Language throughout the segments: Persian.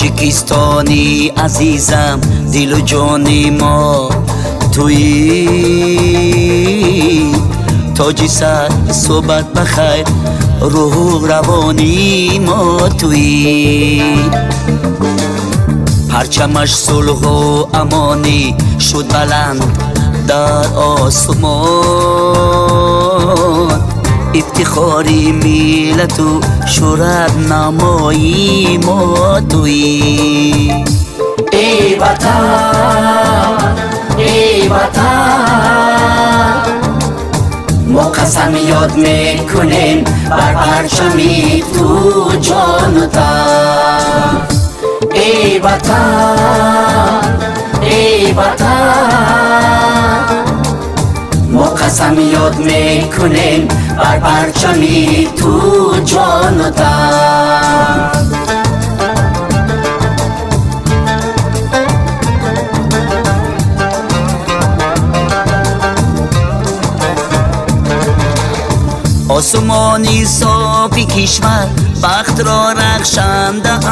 تاجیکستانی عزیزم دل و جان ما تویی، تاجی سر صحبت بخیر روح و روانی ما تویی. پرچمش صلح و امانی شد بلند در آسمان، افتخاری ملت و شهرت نمایی ما تویی. ای وطن ای وطن، ما قسم یاد میکنیم بر پرچمی تو جان و تن. ای وطن ای وطن، ما قسم یاد میکنیم بر پرچمی تو جان و تن. آسمانی صافی کشور بخت را رخشنده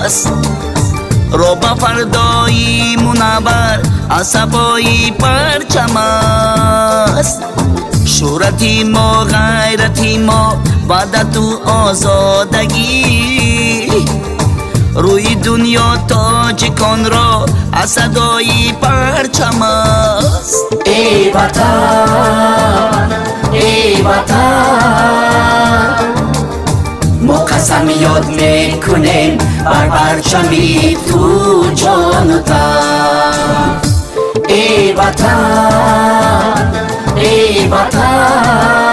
است، رو به فردایی منور از صفای پرچم است. شهرتی ما غیرتی ما وحدت و آزادگی، روی دنیا تاجیکان را از صدای پرچم است. ای وطن ای وطن، ما قسم یاد میکنیم بر پرچمی تو جان و تن. ای وطن ای وطن،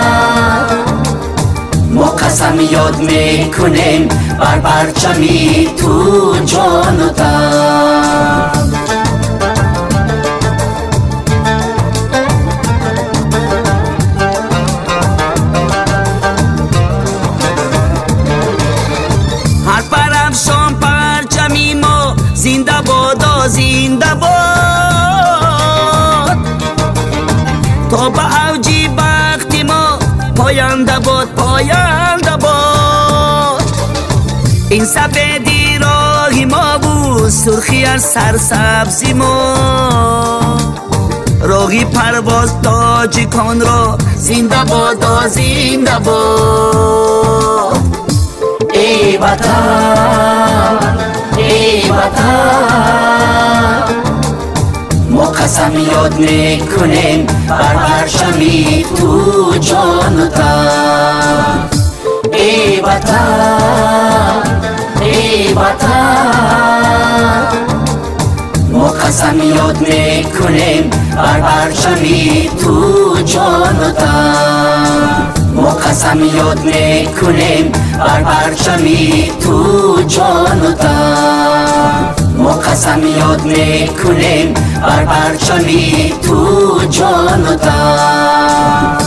ما قسم یاد میکنیم بر پرچمی تو جان و تن. هر پرافشان پرچمی ما زنده باد زنده باد، تا به اوجی بخت ما پاینده باد پاینده باد. این سفیدی راهی ما بود سرخی از سرسبزی ما، راهی پرواز تاجیکان را زنده باد زنده باد. ای وطن ای وطن، ما قسم یاد میکنیم بر پرچمی تو جان و تن. ای وطن ای وطن، ما قسم یاد میکنیم بر پرچمی تو جان و تن. ما قسم یاد میکنیم بر پرچمی تو جان و تن. ما قسم یاد میکنیم بر پرچمی تو جان و تن.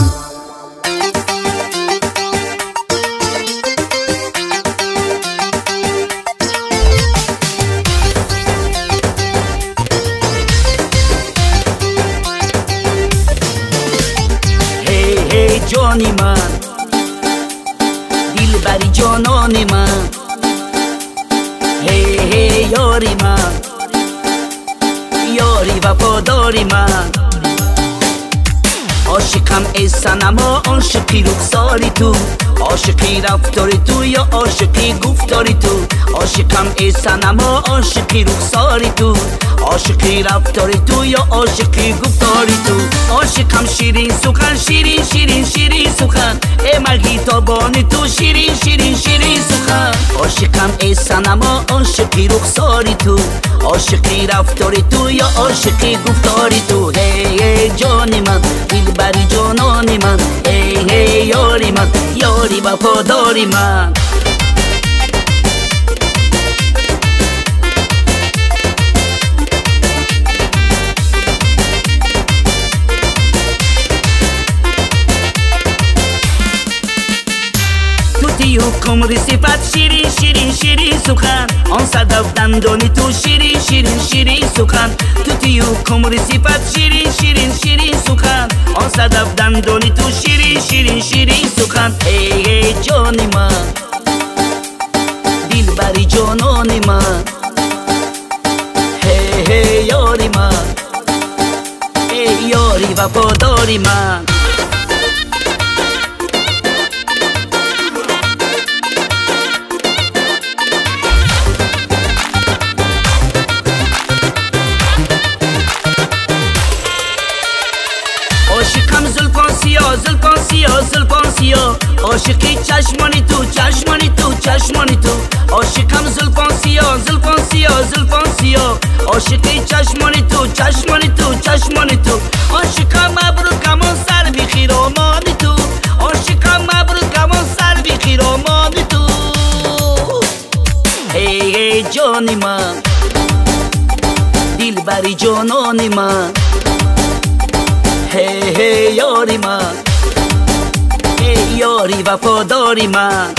جانی من دل بری جانان من، هی هی یاری من یاری وفاداری من. عاشقم ای صنما عاشقی رخساری تو، عاشقی رفتاری تو یا عاشقی گفتاری تو. عاشقم ای صنما عاشقی رخساری تو، عاشقی رفتاری تو یا عاشقی گفتاری تو. عاشقم شیرین سخن شیرین شیرین شیرین سخن، ای ملکی تابانی تو شیرین شیرین شیرین سخن. عاشقم ای صنما عاشقی رخساری تو، عاشقی رفتاری تو یا عاشقی گفتاری تو. هی هی جانی من دل بری جانانی من، هی هی یاری من یاری وفاداری من. توتی حکم صفت شیرین شیرین شیرین سخن، آن صدف دندانی تو شیرین شیرین شیرین سخن. توتی حکم صفت شیرین شیرین شیرین سخن، آن صدف دندانی تو شیرین شیرین شیرین سخن. ای ای جانی من دل وفاداری من عاشقم زلفان سیاه زلفان سیاه زلفان سیاه عاشقی چشمانی تو چشمانی تو چشمانی تو عاشقم زلفان سیاه زلفان سیاه زلفان سیاه عاشقی چشمانی تو چشمانی تو چشمانی تو عاشقم مبروکم آن سر بی خیرامانی تو عاشقم مبروکم آن سر بی خیرامانی تو هی هی جانی من دل بری جانانی من هی هی یاری من هی یاری وفاداری من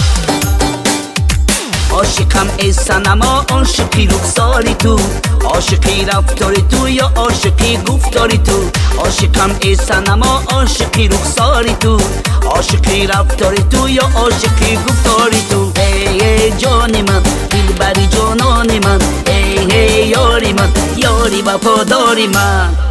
عاشقم ای صنما عاشقی رخساری تو عاشقی رفتاری تو یا عاشقی گفتاری تو عاشقم ای صنما عاشقی رخساری تو عاشقی رفتاری تو یا عاشقی گفتاری تو ای ای جانی من دلبری جانانی من ای ای یاری من یاری وفاداری من